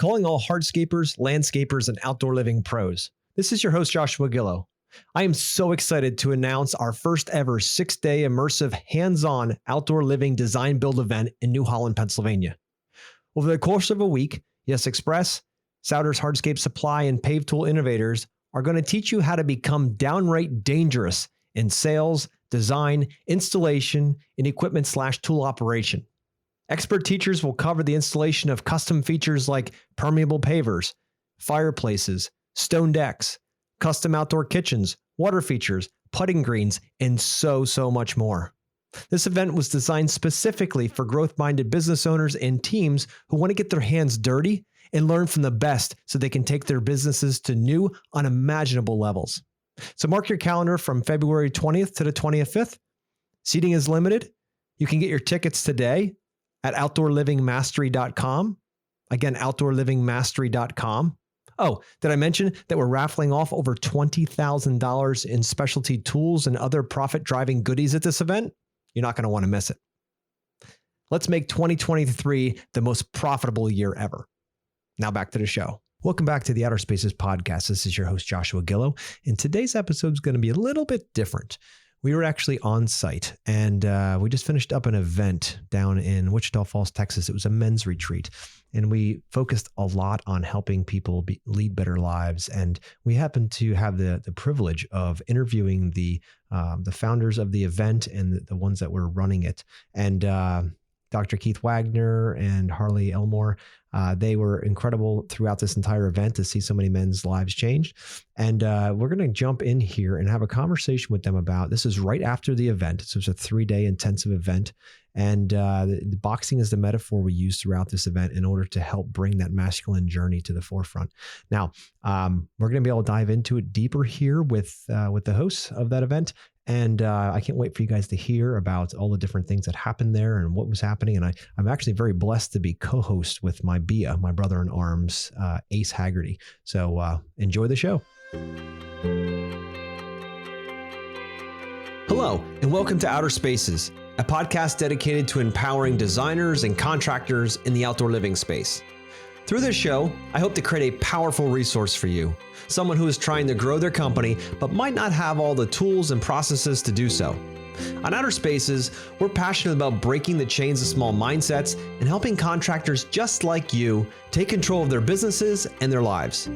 calling all hardscapers, landscapers, and outdoor living pros. This is your host, Joshua Gillow. I am so excited to announce our first ever 6-day immersive hands-on outdoor living design build event in New Holland, Pennsylvania. Over the course of a week, Yes Express, Souders Hardscape Supply, and Pave Tool Innovators are going to teach you how to become downright dangerous in sales, design, installation, and equipment/tool operation. Expert teachers will cover the installation of custom features like permeable pavers, fireplaces, stone decks, custom outdoor kitchens, water features, putting greens, and so much more. This event was designed specifically for growth-minded business owners and teams who want to get their hands dirty and learn from the best so they can take their businesses to new, unimaginable levels. So mark your calendar from February 20th to the 25th. Seating is limited. You can get your tickets today at outdoorlivingmastery.com. Again, outdoorlivingmastery.com. Oh, did I mention that we're raffling off over $20,000 in specialty tools and other profit-driving goodies at this event? You're not going to want to miss it. Let's make 2023 the most profitable year ever. Now back to the show. Welcome back to the Outer Spaces podcast. This is your host, Joshua Gillow, and today's episode is going to be a little bit different. We were actually on site, and we just finished up an event down in Wichita Falls, Texas. It was a men's retreat, and we focused a lot on helping people lead better lives. And we happened to have the privilege of interviewing the founders of the event and the ones that were running it. And Dr. Keith Waggoner and Harley Elmore, they were incredible throughout this entire event to see so many men's lives changed. And we're going to jump in here and have a conversation with them about, this is right after the event. So it's a 3-day intensive event. And the boxing is the metaphor we use throughout this event in order to help bring that masculine journey to the forefront. Now, we're going to be able to dive into it deeper here with the hosts of that event. And I can't wait for you guys to hear about all the different things that happened there and what was happening. And I'm actually very blessed to be co-host with my BIA, my brother-in-arms, Ace Haggerty. So enjoy the show. Hello, and welcome to Outer Spaces, a podcast dedicated to empowering designers and contractors in the outdoor living space. Through this show, I hope to create a powerful resource for you, someone who is trying to grow their company but might not have all the tools and processes to do so. On Outer Spaces, we're passionate about breaking the chains of small mindsets and helping contractors just like you take control of their businesses and their lives.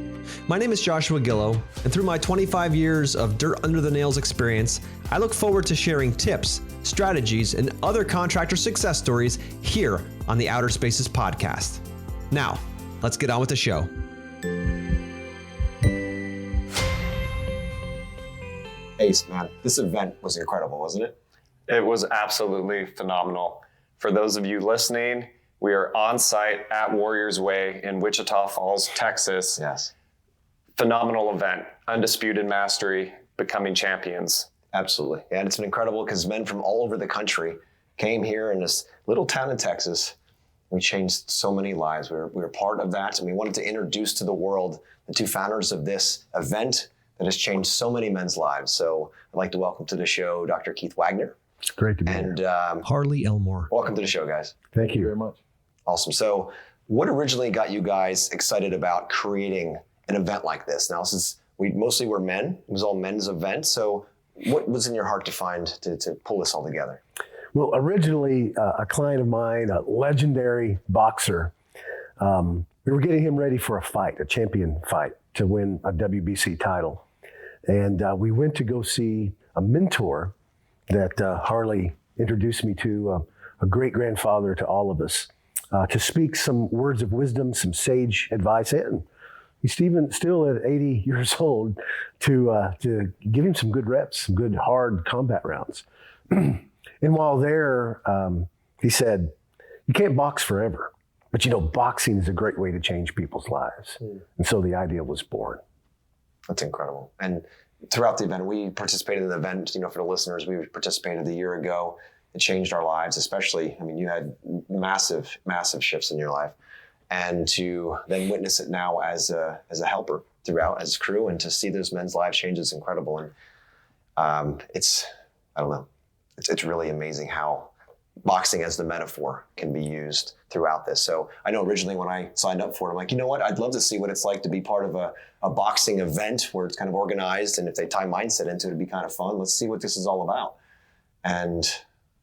My name is Joshua Gillow, and through my 25 years of dirt under the nails experience, I look forward to sharing tips, strategies, and other contractor success stories here on the Outer Spaces podcast. Now, let's get on with the show. Ace, man, this event was incredible, wasn't it? It was absolutely phenomenal. For those of you listening, we are on site at Warriors Way in Wichita Falls, Texas. Yes. Phenomenal event, undisputed mastery, becoming champions. Absolutely. And it's been incredible because men from all over the country came here in this little town in Texas. We changed so many lives. We were part of that, and we wanted to introduce to the world the two founders of this event that has changed so many men's lives. So I'd like to welcome to the show Dr. Keith Waggoner. It's great to be here. And Harley Elmore. Welcome to the show, guys. Thank you very much. Awesome. So what originally got you guys excited about creating an event like this? Now, since we mostly were men, it was all men's event. So what was in your heart to find to pull this all together? Well, originally, a client of mine, a legendary boxer, we were getting him ready for a fight, a champion fight, to win a WBC title. And we went to go see a mentor that Harley introduced me to, a great grandfather to all of us, to speak some words of wisdom, some sage advice. And he's even still at 80 years old to give him some good reps, some good hard combat rounds. And while there, he said, you can't box forever, but boxing is a great way to change people's lives. And so the idea was born. That's incredible. And throughout the event, we participated in the event, for the listeners, we participated a year ago. It changed our lives, especially, you had massive, massive shifts in your life. And to then witness it now as a helper throughout, as crew, and to see those men's lives change is incredible. And it's really amazing how boxing as the metaphor can be used throughout this. So I know originally when I signed up for it, I'm like, you know what? I'd love to see what it's like to be part of a boxing event where it's kind of organized. And if they tie mindset into it, it'd be kind of fun. Let's see what this is all about. And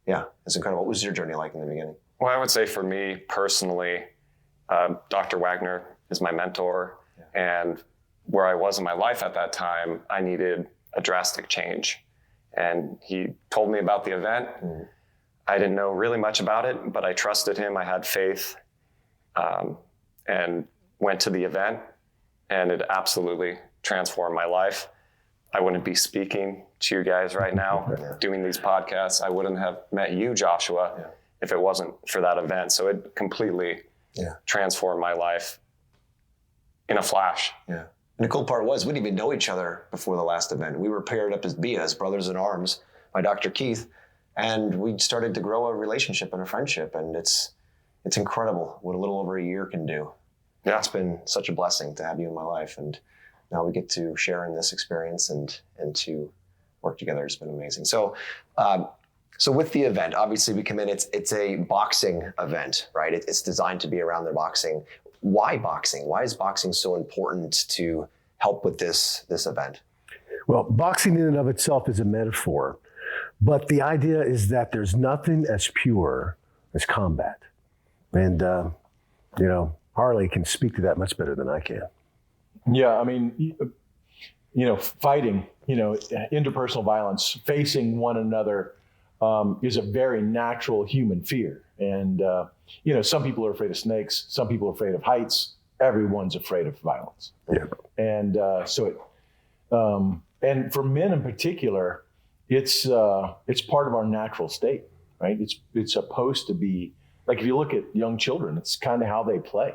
yeah, it's incredible. What was your journey like in the beginning? Well, I would say for me personally, Dr. Waggoner is my mentor. Yeah. And where I was in my life at that time, I needed a drastic change. And he told me about the event. Mm. I didn't know really much about it, but I trusted him. I had faith, and went to the event, and it absolutely transformed my life. I wouldn't be speaking to you guys right now, doing these podcasts. I wouldn't have met you, Joshua, if it wasn't for that event. So it completely transformed my life in a flash. Yeah. And the cool part was we didn't even know each other before the last event. We were paired up as brothers in arms, by Dr. Keith. And we started to grow a relationship and a friendship, and it's incredible what a little over a year can do. Yeah, it's been such a blessing to have you in my life, and now we get to share in this experience and to work together. It's been amazing. So, so with the event, obviously we come in. It's a boxing event, right? It's designed to be around the boxing. Why boxing? Why is boxing so important to help with this event? Well, boxing in and of itself is a metaphor. But the idea is that there's nothing as pure as combat. And, Harley can speak to that much better than I can. Yeah, I mean, fighting, interpersonal violence, facing one another is a very natural human fear. And, some people are afraid of snakes. Some people are afraid of heights. Everyone's afraid of violence. Yeah. And and for men in particular, it's part of our natural state, right? It's supposed to be, like if you look at young children, it's kind of how they play,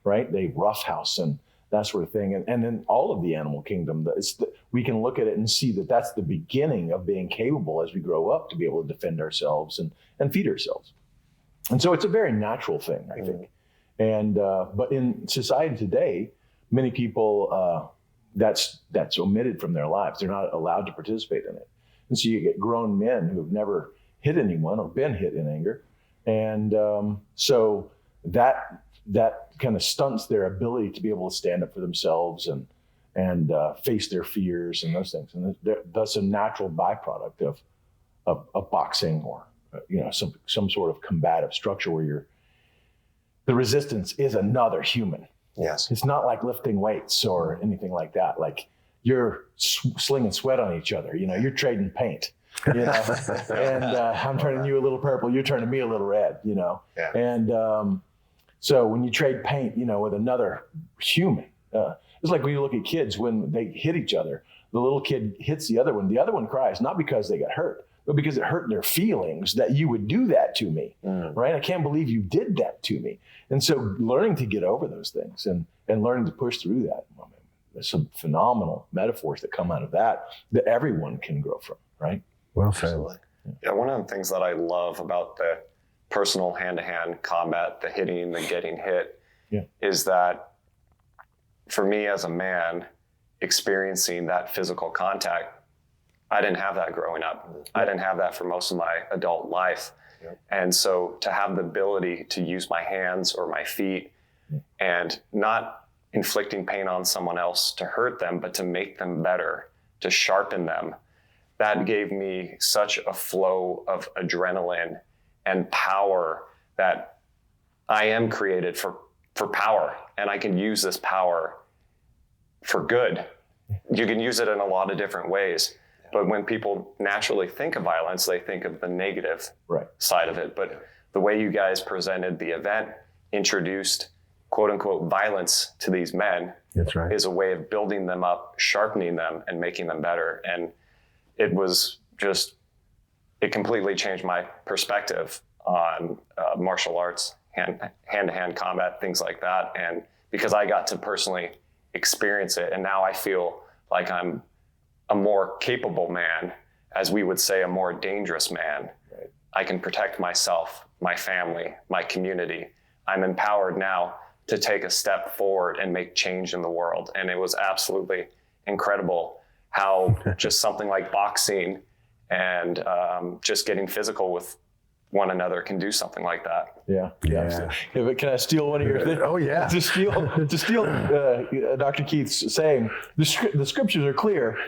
right? They roughhouse and that sort of thing. And then all of the animal kingdom, we can look at it and see that that's the beginning of being capable as we grow up to be able to defend ourselves and feed ourselves. And so it's a very natural thing, I think. And but in society today, many people, that's omitted from their lives. They're not allowed to participate in it. And so you get grown men who have never hit anyone or been hit in anger. And so that kind of stunts their ability to be able to stand up for themselves and face their fears and those things. And that's a natural byproduct of boxing or some sort of combative structure where the resistance is another human. Yes. It's not like lifting weights or anything like that. Like, you're slinging sweat on each other. You're trading paint, and I'm turning you a little purple. You're turning me a little red, Yeah. And so when you trade paint, with another human, it's like when you look at kids when they hit each other, the little kid hits the other one cries, not because they got hurt, but because it hurt their feelings that you would do that to me, right? I can't believe you did that to me. And so learning to get over those things and learning to push through that, there's some phenomenal metaphors that come out of that everyone can grow from, right? Well said. Yeah, one of the things that I love about the personal hand-to-hand combat, the hitting, the getting hit, is that for me as a man, experiencing that physical contact, I didn't have that growing up. I didn't have that for most of my adult life. And so to have the ability to use my hands or my feet and not inflicting pain on someone else to hurt them, but to make them better, to sharpen them, that gave me such a flow of adrenaline and power that I am created for power, and I can use this power for good. You can use it in a lot of different ways, but when people naturally think of violence, they think of the negative side of it. But the way you guys presented the event introduced quote unquote violence to these men. That's right. Is a way of building them up, sharpening them, and making them better. And it was just, it completely changed my perspective on martial arts, hand-to-hand combat, things like that. And because I got to personally experience it, and now I feel like I'm a more capable man, as we would say, a more dangerous man. Right. I can protect myself, my family, my community. I'm empowered now to take a step forward and make change in the world. And it was absolutely incredible how just something like boxing and just getting physical with one another can do something like that. Yeah. But can I steal one of your things? Oh yeah. To steal Dr. Keith's saying, the scriptures are clear.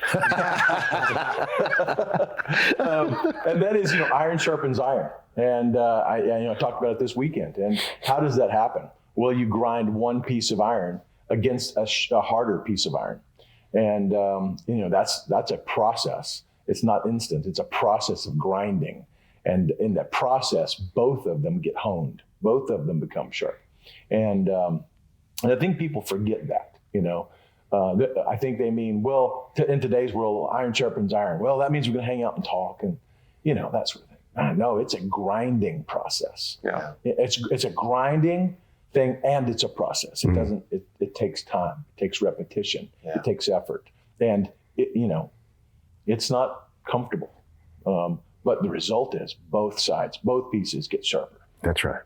And that is, iron sharpens iron. And I talked about it this weekend. And how does that happen? Well, you grind one piece of iron against a harder piece of iron. And, that's a process. It's not instant. It's a process of grinding. And in that process, both of them get honed. Both of them become sharp. And I think people forget that, I think they mean, well, in today's world, iron sharpens iron. Well, that means we're going to hang out and talk and, that sort of thing. No, it's a grinding process. Yeah. It's a grinding thing, and it's a process. It doesn't, it takes time. It takes repetition. Yeah. It takes effort. And, it's not comfortable. But the result is both pieces get sharper. That's right.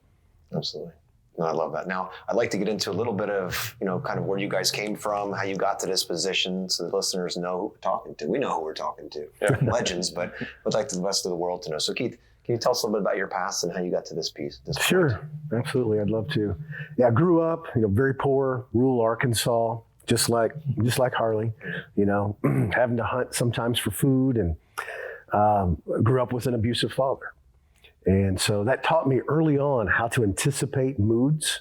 Absolutely. No, I love that. Now, I'd like to get into a little bit of, kind of where you guys came from, how you got to this position, so the listeners know who we're talking to. We know who we're talking to. Yeah. Legends, but would like the rest of the world to know. So, Keith, can you tell us a little bit about your past and how you got to this piece? Sure. Absolutely. I'd love to. Yeah, I grew up, very poor, rural Arkansas, just like Harley, having to hunt sometimes for food, and grew up with an abusive father. And so that taught me early on how to anticipate moods,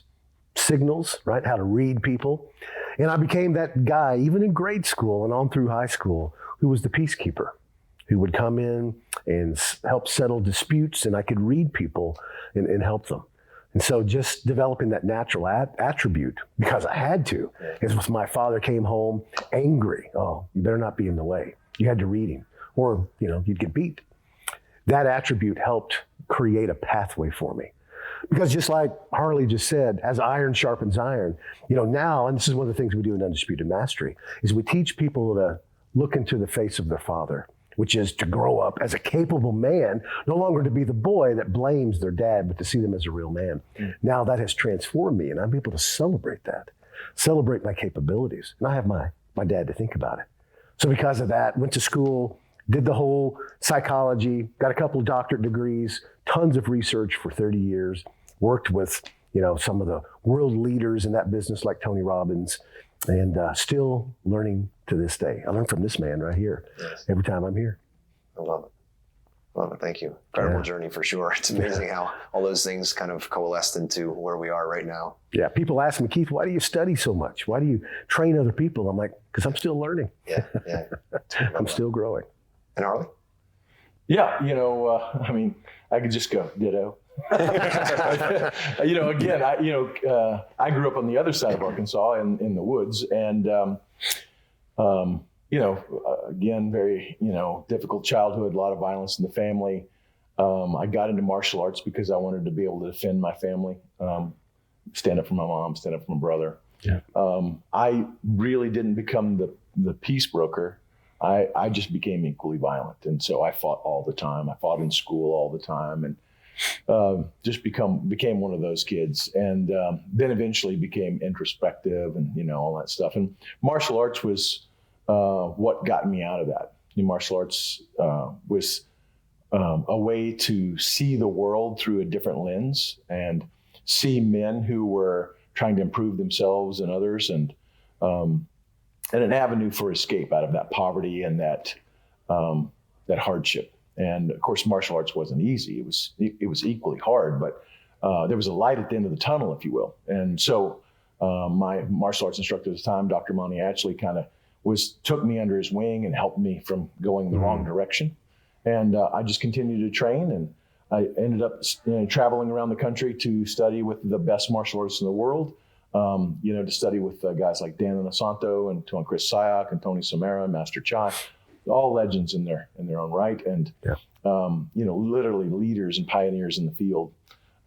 signals, right? How to read people. And I became that guy, even in grade school and on through high school, who was the peacekeeper, who would come in and help settle disputes, and I could read people and help them. And so just developing that natural attribute, because I had to, is if my father came home angry, oh, you better not be in the way. You had to read him, or, you'd get beat. That attribute helped create a pathway for me. Because just like Harley just said, as iron sharpens iron, now, and this is one of the things we do in Undisputed Mastery, is we teach people to look into the face of their father, which is to grow up as a capable man, no longer to be the boy that blames their dad, but to see them as a real man. Now that has transformed me, and I'm able to celebrate my capabilities. And I have my dad to think about it. So because of that, went to school, did the whole psychology, got a couple of doctorate degrees, tons of research for 30 years, worked with, some of the world leaders in that business like Tony Robbins, and still learning to this day. I learn from this man right here every time I'm here. I love it. Love it. Thank you. Incredible journey for sure. It's amazing how all those things kind of coalesced into where we are right now. Yeah. People ask me, Keith, why do you study so much? Why do you train other people? I'm like, because I'm still learning. Yeah. I'm still growing. And Harley? Yeah. I could just go ditto. Again, I grew up on the other side of Arkansas in the woods, and, again, very, difficult childhood, a lot of violence in the family. I got into martial arts because I wanted to be able to defend my family, stand up for my mom, stand up for my brother. Yeah. I really didn't become the peace broker. I just became equally violent. And so I fought all the time. I fought in school all the time, and just became one of those kids. And then eventually became introspective and, all that stuff. And martial arts was what got me out of that. Martial arts was a way to see the world through a different lens and see men who were trying to improve themselves and others, and an avenue for escape out of that poverty and that hardship. And of course, martial arts wasn't easy. It was equally hard, but there was a light at the end of the tunnel, if you will. And so my martial arts instructor at the time, Dr. Monty Atchley, kind of took me under his wing and helped me from going the wrong direction. And I just continued to train, and I ended up traveling around the country to study with the best martial artists in the world. To study with guys like Dan Inosanto and Tuhon Chris Sayak and Tony Samara and Master Chai, all legends in their own right, and literally leaders and pioneers in the field.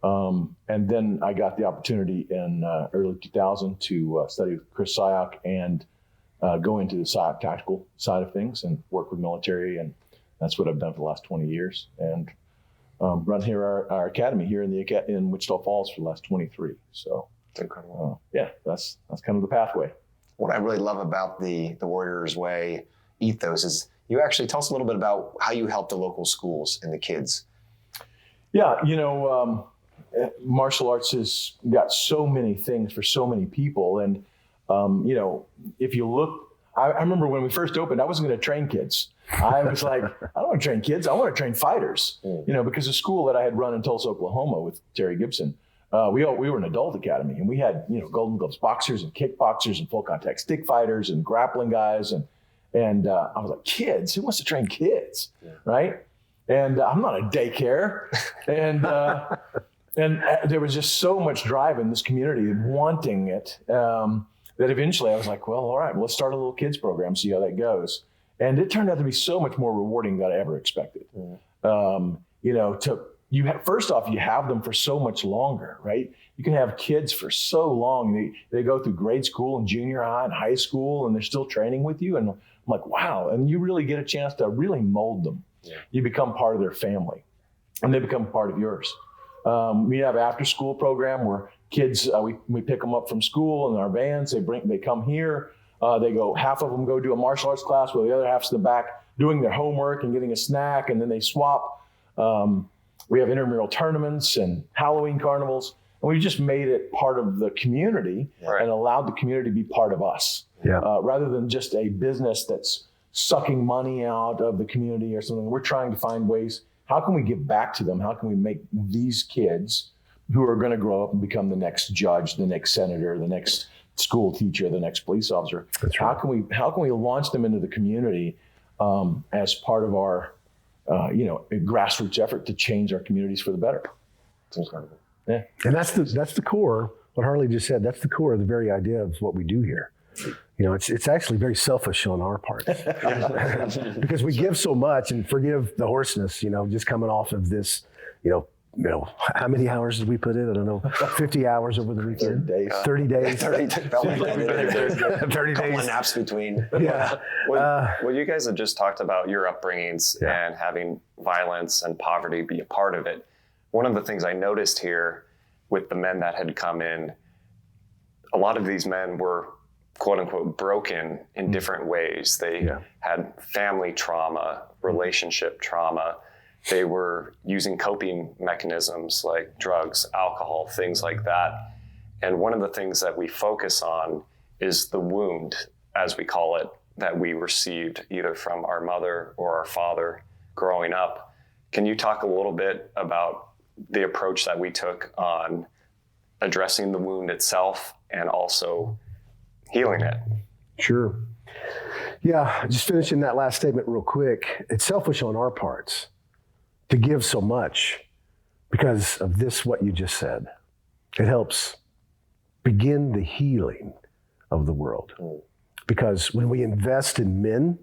And then I got the opportunity in early 2000 to study with Chris Sayak and go into the Sayak tactical side of things and work with military, and that's what I've done for the last 20 years. And run here our academy here in Wichita Falls for the last 23. So. It's incredible. That's kind of the pathway. What I really love about the Warrior's Way ethos is you actually tell us a little bit about how you help the local schools and the kids. Yeah, martial arts has got so many things for so many people. And, if you look, I remember when we first opened, I wasn't going to train kids. I was like, I don't want to train kids. I want to train fighters, because the school that I had run in Tulsa, Oklahoma with Terry Gibson, we were an adult academy, and we had, Golden Gloves boxers and kickboxers and full contact stick fighters and grappling guys. And I was like, kids? Who wants to train kids? Yeah. Right? And I'm not a daycare. And there was just so much drive in this community wanting it that eventually I was like, well, all right, let's start a little kids program, see how that goes. And it turned out to be so much more rewarding than I ever expected. First off, you have them for so much longer, right? You can have kids for so long. They go through grade school and junior high and high school, and they're still training with you. And I'm like, wow. And you really get a chance to really mold them. Yeah. You become part of their family, and they become part of yours. We have an after-school program where kids, we pick them up from school in our vans. They come here. Half of them go do a martial arts class, while the other half's in the back doing their homework and getting a snack, and then they swap. We have intramural tournaments and Halloween carnivals, and we've just made it part of the community and allowed the community to be part of us, rather than just a business that's sucking money out of the community or something. We're trying to find ways. How can we give back to them? How can we make these kids who are going to grow up and become the next judge, the next senator, the next school teacher, the next police officer? That's right. How can we launch them into the community as part of our a grassroots effort to change our communities for the better? It's incredible. Yeah. And that's the core. What Harley just said. That's the core of the very idea of what we do here. It's actually very selfish on our part because we give so much, and forgive the hoarseness, just coming off of this, how many hours did we put in? I don't know, 50 hours over the weekend? 30 days. 30 days. 30 days. Couple of naps between. Yeah. Well, you guys have just talked about your upbringings and having violence and poverty be a part of it. One of the things I noticed here with the men that had come in, a lot of these men were quote unquote broken in different ways. They had family trauma, relationship trauma. They were using coping mechanisms like drugs, alcohol, things like that. And one of the things that we focus on is the wound, as we call it, that we received either from our mother or our father growing up. Can you talk a little bit about the approach that we took on addressing the wound itself and also healing it? Sure. Yeah, just finishing that last statement real quick. It's selfish on our parts to give so much because of this, what you just said. It helps begin the healing of the world. Because when we invest in men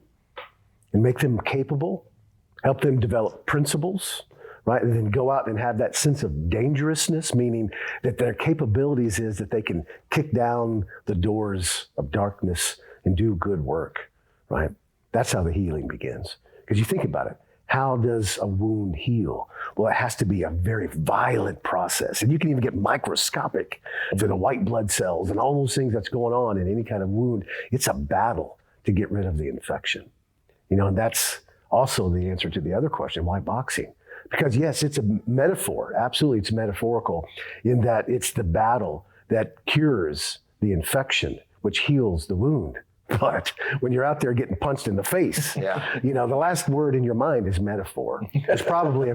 and make them capable, help them develop principles, right? And then go out and have that sense of dangerousness, meaning that their capabilities is that they can kick down the doors of darkness and do good work, right? That's how the healing begins. Because you think about it, how does a wound heal? Well, it has to be a very violent process. And you can even get microscopic to the white blood cells and all those things that's going on in any kind of wound. It's a battle to get rid of the infection. And that's also the answer to the other question, why boxing? Because yes, it's a metaphor. Absolutely, it's metaphorical in that it's the battle that cures the infection, which heals the wound. But when you're out there getting punched in the face, the last word in your mind is metaphor. There's probably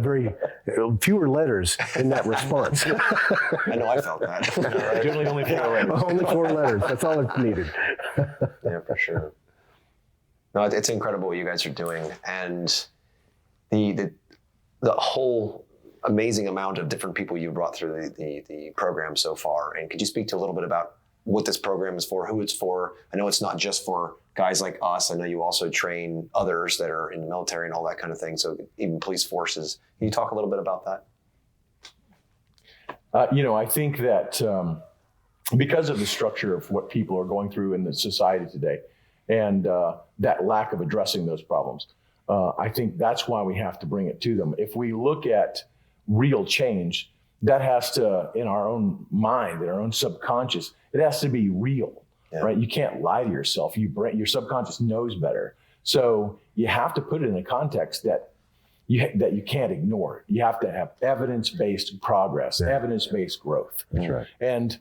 fewer letters in that response. I know I felt that. Generally only 4 letters. Only 4 letters. That's all that's needed. Yeah, for sure. No, it's incredible what you guys are doing. And the whole amazing amount of different people you've brought through the program so far. And could you speak to a little bit about what this program is for, who it's for? I know it's not just for guys like us. I know you also train others that are in the military and all that kind of thing. So even police forces. Can you talk a little bit about that? I think that because of the structure of what people are going through in the society today and that lack of addressing those problems, I think that's why we have to bring it to them. If we look at real change, that has to, in our own mind, in our own subconscious, it has to be real, right? You can't lie to yourself. Your subconscious knows better. So you have to put it in a context that that you can't ignore. You have to have evidence-based progress, evidence-based growth. That's right. And,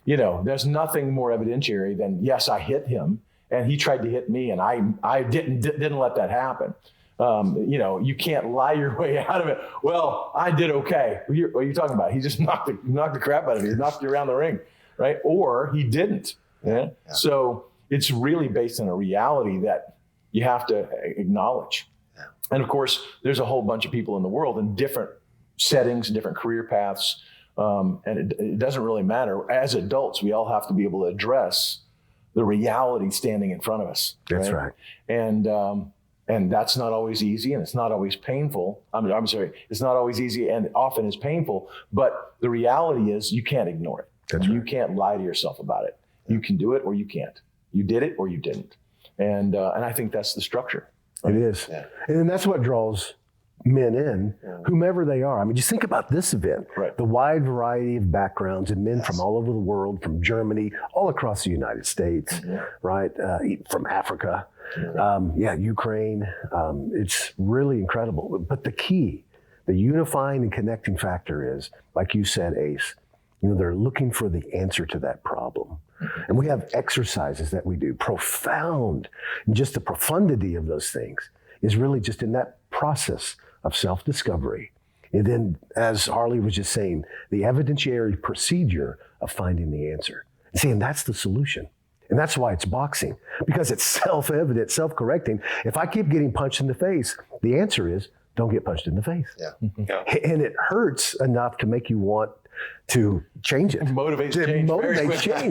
there's nothing more evidentiary than, yes, I hit him and he tried to hit me and I didn't let that happen. You can't lie your way out of it. Well, I did okay. What are you talking about? He just knocked the crap out of you. He knocked you around the ring, right? Or he didn't. Yeah? Yeah. So it's really based on a reality that you have to acknowledge. Yeah. And of course, there's a whole bunch of people in the world in different settings, different career paths. And it doesn't really matter. As adults, we all have to be able to address the reality standing in front of us. That's right. And that's not always easy, and it's not always painful. I'm sorry, it's not always easy and often is painful, but the reality is you can't ignore it. That's right. You can't lie to yourself about it. You can do it or you can't. You did it or you didn't. And I think that's the structure. Right? It is. Yeah. And that's what draws men in, whomever they are. I mean, just think about this event, the wide variety of backgrounds and men from all over the world, from Germany, all across the United States, right? From Africa, Ukraine. It's really incredible. But the key, the unifying and connecting factor is, like you said, Ace, they're looking for the answer to that problem. And we have exercises that we do, profound, and just the profundity of those things is really just in that process of self-discovery. And then, as Harley was just saying, the evidentiary procedure of finding the answer. See, and that's the solution. And that's why it's boxing, because it's self-evident, self-correcting. If I keep getting punched in the face, the answer is don't get punched in the face. Yeah. And it hurts enough to make you want to change it. Motivate change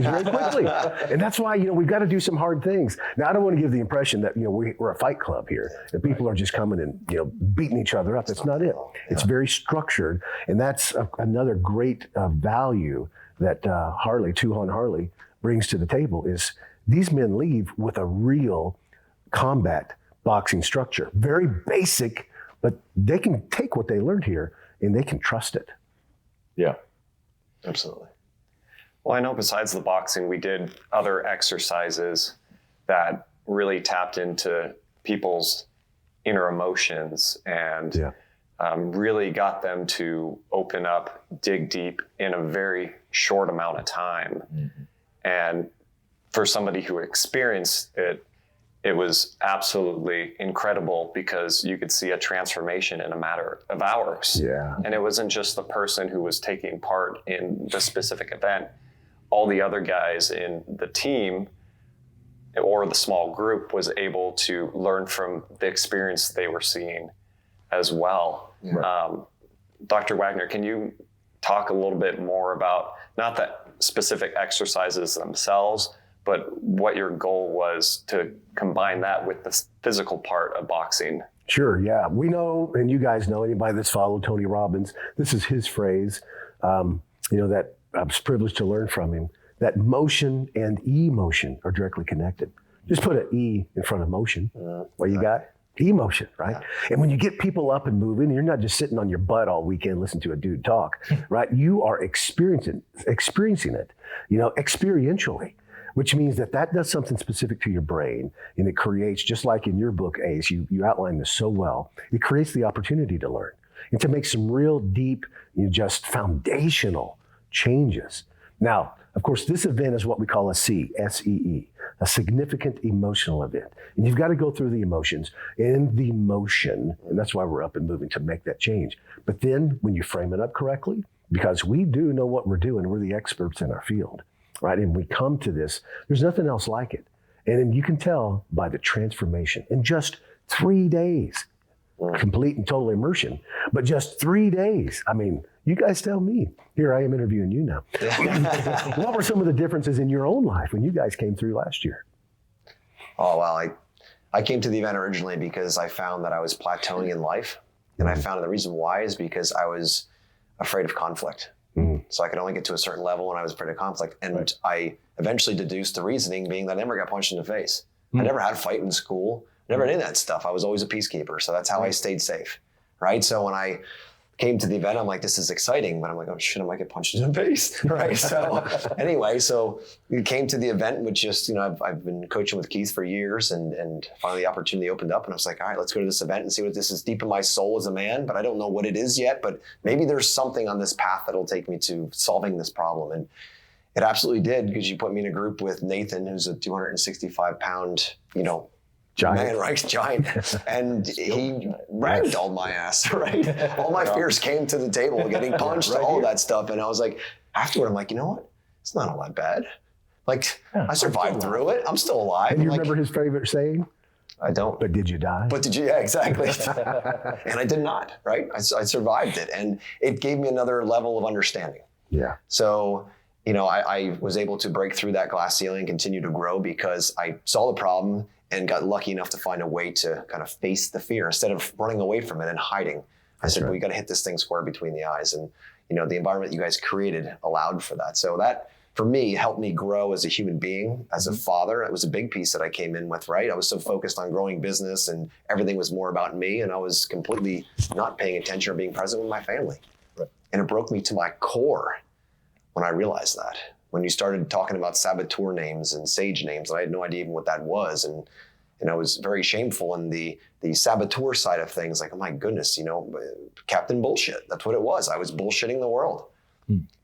very quickly. And that's why, we've got to do some hard things. Now, I don't want to give the impression that, we're a fight club here, that people are just coming and, beating each other up. That's not it. It's very structured. And that's another great value that Tuhon Harley brings to the table is these men leave with a real combat boxing structure. Very basic, but they can take what they learned here and they can trust it. Yeah. Absolutely. Well, I know besides the boxing, we did other exercises that really tapped into people's inner emotions and really got them to open up, dig deep in a very short amount of time. Mm-hmm. And for somebody who experienced it, it was absolutely incredible because you could see a transformation in a matter of hours. Yeah. And it wasn't just the person who was taking part in the specific event. All the other guys in the team or the small group was able to learn from the experience they were seeing as well. Right. Dr. Waggoner, can you talk a little bit more about not the specific exercises themselves, but what your goal was to combine that with the physical part of boxing? Sure, yeah. We know, and you guys know, anybody that's followed Tony Robbins, this is his phrase, that I was privileged to learn from him, that motion and emotion are directly connected. Just put an E in front of motion. What you got? Emotion, right? Yeah. And when you get people up and moving, you're not just sitting on your butt all weekend listening to a dude talk, right? You are experiencing it, experientially. Which means that does something specific to your brain, and it creates, just like in your book, Ace, you outline this so well, it creates the opportunity to learn and to make some real deep, just foundational changes. Now, of course, this event is what we call a C, S-E-E, a significant emotional event. And you've got to go through the emotions and the motion, and that's why we're up and moving to make that change. But then when you frame it up correctly, because we do know what we're doing, we're the experts in our field. Right, and we come to this, there's nothing else like it. And then you can tell by the transformation in just 3 days, complete and total immersion, but just 3 days. I mean, you guys tell me. Here I am interviewing you now. What were some of the differences in your own life when you guys came through last year? Oh, well, I came to the event originally because I found that I was plateauing in life. And I found the reason why is because I was afraid of conflict. So I could only get to a certain level when I was afraid of conflict. And I eventually deduced the reasoning being that I never got punched in the face. I never had a fight in school. I never did that stuff. I was always a peacekeeper. So that's how I stayed safe, right? So when I came to the event, I'm like, this is exciting, but I'm like, oh shit, I might get punched in the face, right? So anyway, so we came to the event, which just, I've been coaching with Keith for years, and finally the opportunity opened up, and I was like, all right, let's go to this event and see what this is deep in my soul as a man, but I don't know what it is yet, but maybe there's something on this path that'll take me to solving this problem. And it absolutely did, because you put me in a group with Nathan, who's a 265-pound, Giant. man, right? Giant. And he ragdolled my ass, right? All my fears came to the table, getting punched, all that stuff. And I was like, afterward, I'm like, you know what? It's not all that bad. Like, I survived through it. I'm still alive. And you remember his favorite saying? I don't. But did you die? But did you? Yeah, exactly. And I did not, right? I survived it. And it gave me another level of understanding. Yeah. So, I was able to break through that glass ceiling and continue to grow because I saw the problem and got lucky enough to find a way to kind of face the fear instead of running away from it and hiding. I said, we got to hit this thing square between the eyes. And, the environment you guys created allowed for that. So that, for me, helped me grow as a human being, as a father. It was a big piece that I came in with, right? I was so focused on growing business and everything was more about me. And I was completely not paying attention or being present with my family. Right. And it broke me to my core when I realized that. When you started talking about saboteur names and sage names, I had no idea even what that was. And I was very shameful in the saboteur side of things. Like, oh my goodness, Captain Bullshit. That's what it was. I was bullshitting the world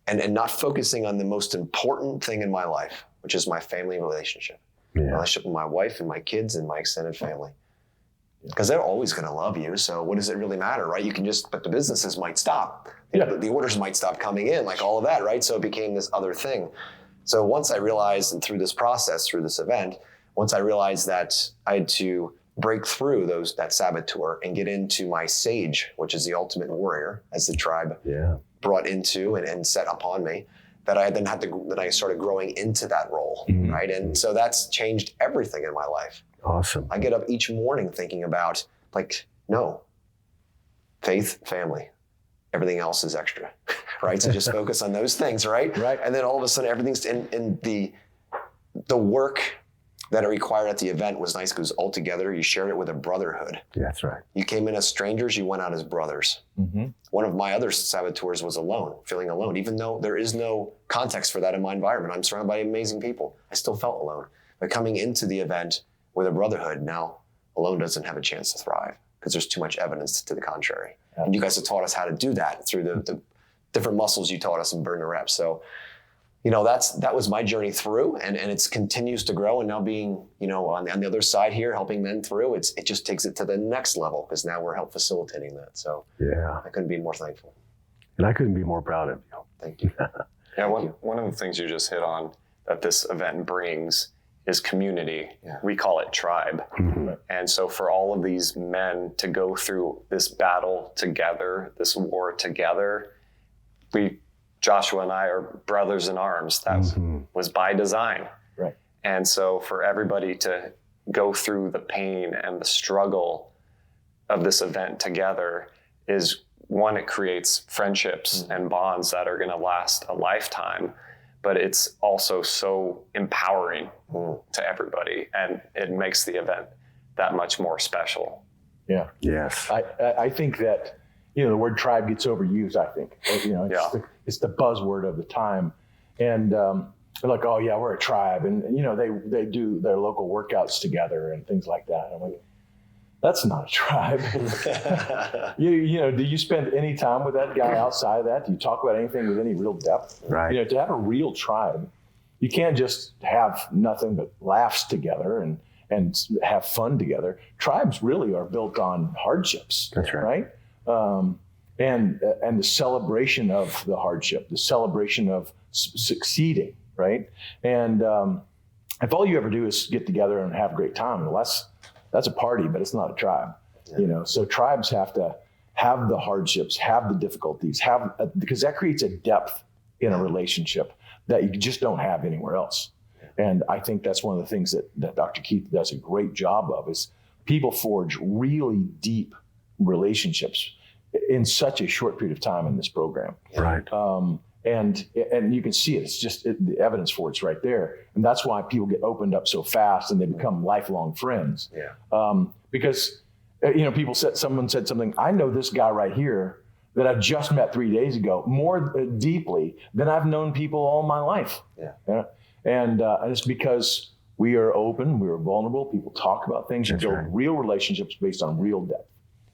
and not focusing on the most important thing in my life, which is my family relationship. Yeah. Relationship with my wife and my kids and my extended family. Because they're always going to love you. So what does it really matter, right? But the businesses might stop. The orders might stop coming in, like all of that, right? So it became this other thing. So once I realized, and through this process, through this event, once I realized that I had to break through that saboteur and get into my sage, which is the ultimate warrior, as the tribe brought into and set upon me, that I started growing into that role, right? And so that's changed everything in my life. Awesome. I get up each morning thinking about, no, faith, family. Everything else is extra, right? So just focus on those things, right? Right. And then all of a sudden, everything's in the work that are required at the event was nice because all together you shared it with a brotherhood. Yeah, that's right. You came in as strangers, you went out as brothers. Mm-hmm. One of my other saboteurs was alone, feeling alone. Even though there is no context for that in my environment, I'm surrounded by amazing people. I still felt alone. But coming into the event with a brotherhood, now alone doesn't have a chance to thrive because there's too much evidence to the contrary. And you guys have taught us how to do that through the different muscles you taught us in Burn the Reps. So, that was my journey through, and it continues to grow. And now being, on the other side here, helping men through, it just takes it to the next level because now we're help facilitating that. So I couldn't be more thankful. And I couldn't be more proud of you. Thank you. Yeah, one of the things you just hit on that this event brings is community. Yeah. We call it tribe. Mm-hmm. And so for all of these men to go through this battle together, this war together, Joshua and I are brothers in arms. That was by design. Right. And so for everybody to go through the pain and the struggle of this event together is, one, it creates friendships and bonds that are going to last a lifetime. But it's also so empowering to everybody, and it makes the event that much more special. Yeah. Yes. I think that, the word tribe gets overused, I think. It's the buzzword of the time. And they're like, oh yeah, we're a tribe. And they do their local workouts together and things like that. I'm like, that's not a tribe. Do you spend any time with that guy outside of that? Do you talk about anything with any real depth? Right. To have a real tribe, you can't just have nothing but laughs together and have fun together. Tribes really are built on hardships. That's right. Right? And the celebration of the hardship, the celebration of succeeding, right? And if all you ever do is get together and have a great time, well, that's a party, but it's not a tribe. Yeah. So tribes have to have the hardships, have the difficulties, because that creates a depth in a relationship that you just don't have anywhere else. And I think that's one of the things that Dr. Keith does a great job of, is people forge really deep relationships in such a short period of time in this program. Right. And you can see it. It's just the evidence for it's right there. And that's why people get opened up so fast and they become lifelong friends. Yeah. Because, someone said something, I know this guy right here that I just met 3 days ago more deeply than I've known people all my life. Yeah. And it's because we are open, we are vulnerable. People talk about things and build real relationships based on real depth.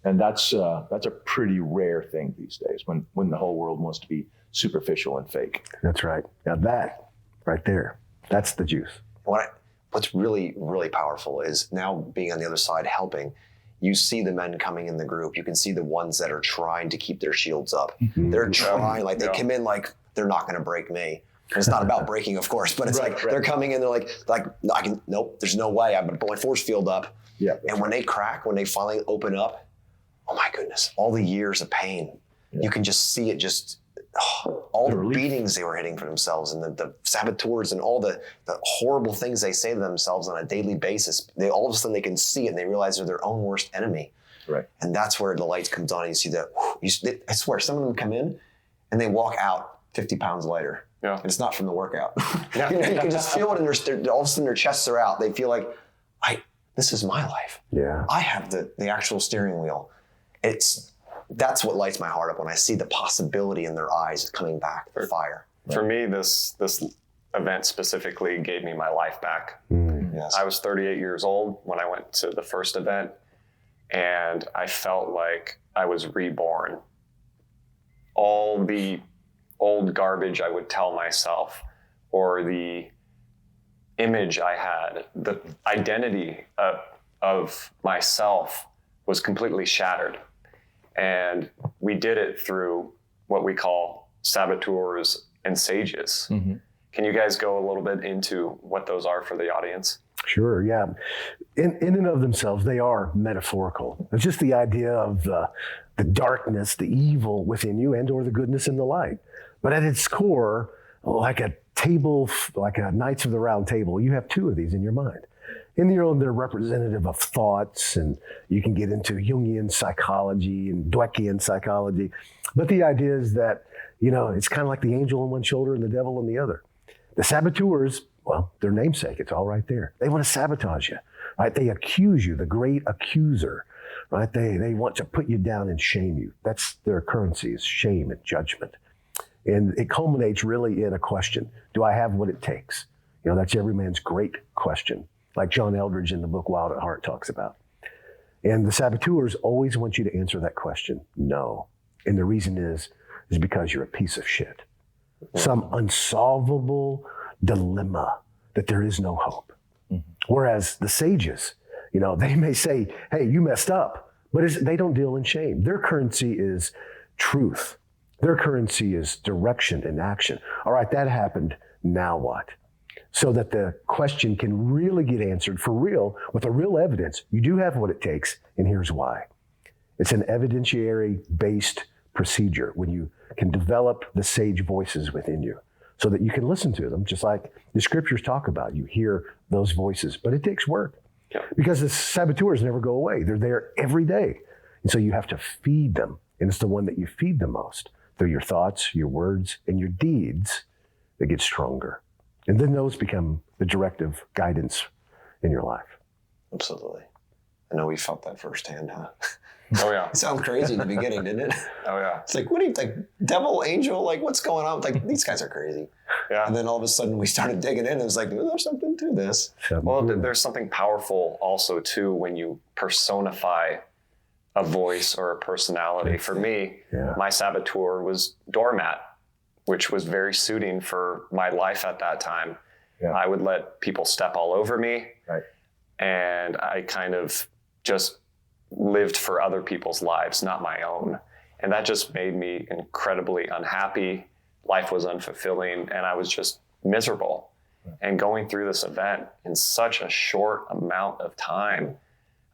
And that's a pretty rare thing these days when the whole world wants to be superficial and fake. That's right. Now that right there, that's the juice. What's really, really powerful is now being on the other side helping, you see the men coming in the group. You can see the ones that are trying to keep their shields up. Mm-hmm. They're trying, like they come in like they're not going to break me. And it's not about breaking, of course, but it's they're coming in. They're like nope. There's no way. I'm going to put my force field up. Yeah. And when they crack, when they finally open up, oh my goodness! All the years of pain, you can just see it. All the beatings they were hitting for themselves, and the saboteurs, and all the horrible things they say to themselves on a daily basis. They all of a sudden they can see it, and they realize they're their own worst enemy. Right. And that's where the light comes on, and you see that. I swear, some of them come in, and they walk out 50 pounds lighter. Yeah. And it's not from the workout. You can just feel it, and all of a sudden their chests are out. They feel like, this is my life. Yeah. I have the actual steering wheel. That's what lights my heart up when I see the possibility in their eyes coming back, the fire. For me, this event specifically gave me my life back. Yes. I was 38 years old when I went to the first event, and I felt like I was reborn. All the old garbage I would tell myself, or the image I had, the identity of myself was completely shattered. And we did it through what we call saboteurs and sages. Mm-hmm. Can you guys go a little bit into what those are for the audience? Sure, yeah. In and of themselves, they are metaphorical. It's just the idea of the darkness, the evil within you, and or the goodness in the light. But at its core, like a Knights of the Round Table, you have two of these in your mind. In your own, they're representative of thoughts, and you can get into Jungian psychology and Dweckian psychology. But the idea is that, it's kind of like the angel on one shoulder and the devil on the other. The saboteurs, well, their namesake, it's all right there. They want to sabotage you, right? They accuse you, the great accuser, right? They want to put you down and shame you. That's their currency, is shame and judgment. And it culminates really in a question. Do I have what it takes? That's every man's great question, like John Eldridge in the book Wild at Heart talks about. And the saboteurs always want you to answer that question, no. And the reason is because you're a piece of shit. Some unsolvable dilemma that there is no hope. Mm-hmm. Whereas the sages, they may say, hey, you messed up, but they don't deal in shame. Their currency is truth. Their currency is direction and action. All right, that happened, now what? So that the question can really get answered for real, with a real evidence. You do have what it takes, and here's why. It's an evidentiary-based procedure when you can develop the sage voices within you so that you can listen to them, just like the scriptures talk about. You hear those voices, but it takes work because the saboteurs never go away. They're there every day. And so you have to feed them, and it's the one that you feed the most through your thoughts, your words, and your deeds that get stronger. And then those become the directive guidance in your life. Absolutely. I know we felt that firsthand, huh? Oh, yeah. It sounded crazy in the beginning, didn't it? Oh, yeah. It's like, what do you think? Devil, angel, what's going on? Like, these guys are crazy. Yeah. And then all of a sudden we started digging in, and it was like, there's something to this. Well, there's something powerful also, too, when you personify a voice or a personality. For me, my saboteur was doormat, which was very suiting for my life at that time. Yeah. I would let people step all over me. Right. And I kind of just lived for other people's lives, not my own. And that just made me incredibly unhappy. Life was unfulfilling, and I was just miserable. Right. And going through this event in such a short amount of time,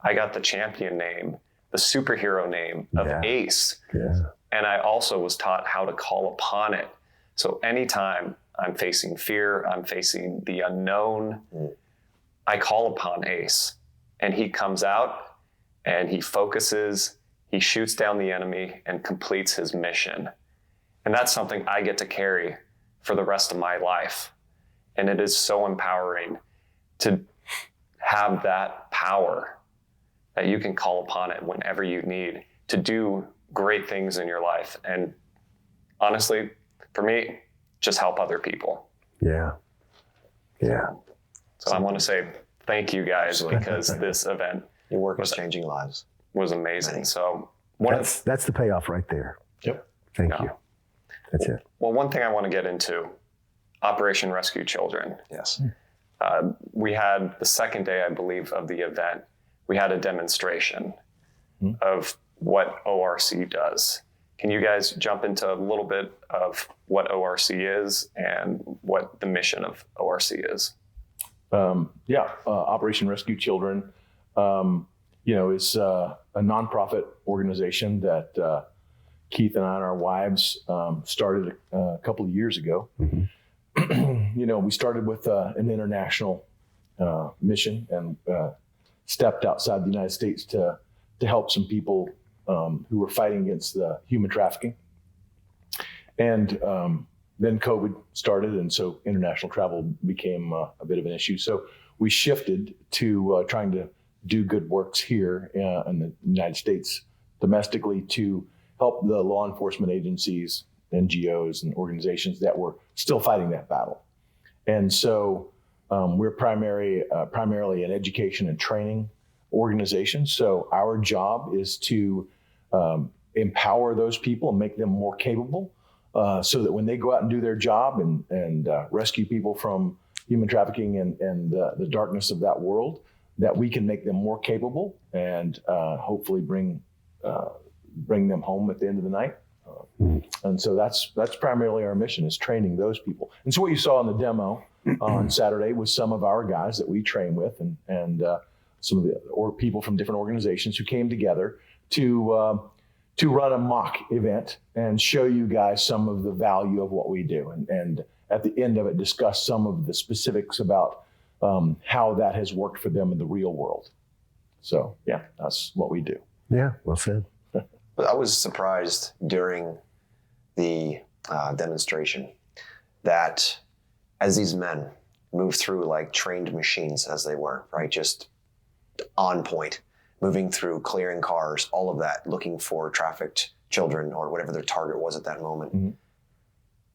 I got the champion name, the superhero name of Ace. Yeah. And I also was taught how to call upon it. So anytime I'm facing fear, I'm facing the unknown, I call upon Ace, and he comes out and he focuses, he shoots down the enemy and completes his mission. And that's something I get to carry for the rest of my life. And it is so empowering to have that power that you can call upon it whenever you need to do great things in your life. And honestly, for me, just help other people. Yeah. Yeah. So I want to say thank you guys because this event, Your work is changing lives. was amazing. Right. So That's the payoff right there. Yep. Thank Yeah. you. That's it. one thing I want to get into, Operation Rescue Children. Yes. We had the second day, I believe, of the event, we had a demonstration of what ORC does. Can you guys jump into a little bit of what ORC is and what the mission of ORC is? Operation Rescue Children, is a nonprofit organization that Keith and I and our wives started a couple of years ago. We started with an international mission and stepped outside the United States to help some people who were fighting against the human trafficking. And then COVID started, and so international travel became a bit of an issue. So we shifted to trying to do good works here in the United States domestically to help the law enforcement agencies, NGOs, and organizations that were still fighting that battle. And so we're primarily an education and training organization. So our job is to empower those people and make them more capable so that when they go out and do their job and rescue people from human trafficking and the darkness of that world, that we can make them more capable and hopefully bring them home at the end of the night. And so that's primarily our mission, is training those people. And so what you saw in the demo on Saturday was some of our guys that we train with and some of the people from different organizations who came together to run a mock event and show you guys some of the value of what we do. And at the end of it, discuss some of the specifics about how that has worked for them in the real world. So yeah, that's what we do. Yeah, well said. But I was surprised during the demonstration that as these men move through like trained machines as they were, right? Just on point, moving through, clearing cars, all of that, looking for trafficked children or whatever their target was at that moment.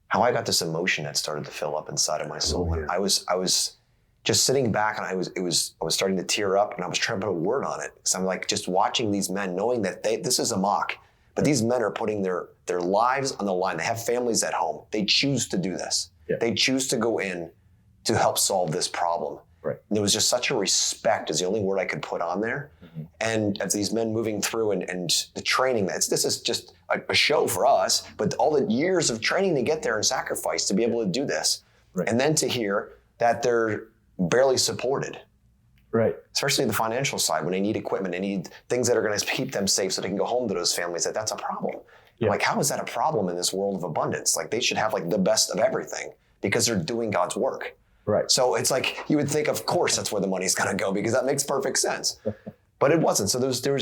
How I got this emotion that started to fill up inside of my soul. And I was just sitting back and I was starting to tear up and I was trying to put a word on it. So I'm like just watching these men, knowing that this is a mock, but these men are putting their lives on the line. They have families at home. They choose to do this. Yeah. They choose to go in to help solve this problem. Right. And there was just such a respect is the only word I could put on there. And as these men moving through and the training, this is just a show for us, but all the years of training to get there and sacrifice to be able to do this. Right. And then to hear that they're barely supported. Right. Especially the financial side, when they need equipment, they need things that are going to keep them safe so they can go home to those families. That's a problem. Yeah. Like, how is that a problem in this world of abundance? Like, they should have like the best of everything because they're doing God's work. Right. So it's like, you would think, of course, that's where the money's going to go because that makes perfect sense. But it wasn't. So there